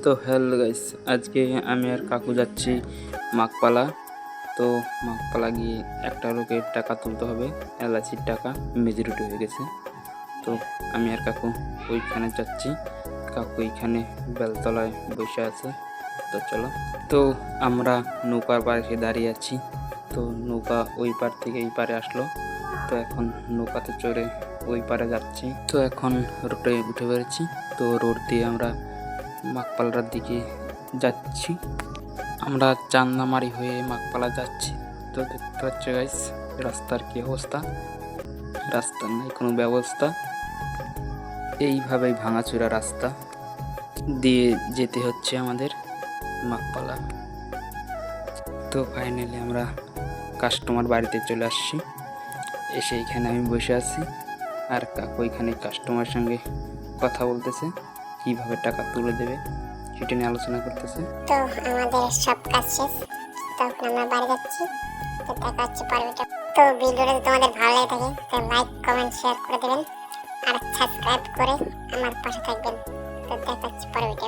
তো hello guys, আজকে আমি আর কাকু যাচ্ছি মাঘপালা। তো মাঘপালা গিয়ে একটা লোকের টাকা তুলতে হবে, এলআইসির টাকা মেজরিটি হয়ে গেছে। তো আমি আর কাকু ওইখানে যাচ্ছি। কাকু এইখানে বেলতলায় বসে আছে। তো চলো, তো আমরা নৌকার পাড়ে এসে দাঁড়িয়ে আছি। তো নৌকা ওই পার থেকে এই পারে আসলো। তো এখন নৌকাতে চড়ে ওই পারে যাচ্ছি। তো এখন রোডে উঠে পেরেছি। তো রোড দিয়ে আমরা মাঘপালার দিকে যাচ্ছি। আমরা চান্দামারি হয়ে মাঘপালা যাচ্ছি। তো দেখতে পাচ্ছ গাইস রাস্তার কি অবস্থা, রাস্তার নাই কোনো ব্যবস্থা। এইভাবেই ভাঙাচোরা রাস্তা দিয়ে যেতে হচ্ছে আমাদের মাঘপালা। তো ফাইনালি আমরা কাস্টমার বাড়িতে চলে আসছি। এসে এখানে আমি বসে আছি, আর কাকু এখানে কাস্টমার সঙ্গে কথা বলতেছে, কিভাবে টাকা তুলে দেবে সেটা নিয়ে আলোচনা করতেছে। তো আমাদের সব কাজ শেষ, তো এখন আমরা বাড়ি যাচ্ছি। তো দেখা হচ্ছে পরবর্তী। তো ভিডিওটা যদি তোমাদের ভালো লাগে থাকে তো লাইক কমেন্ট শেয়ার করে দেবেন আর সাবস্ক্রাইব করে আমার পাশে থাকবেন। তো দেখা হচ্ছে পরবর্তী।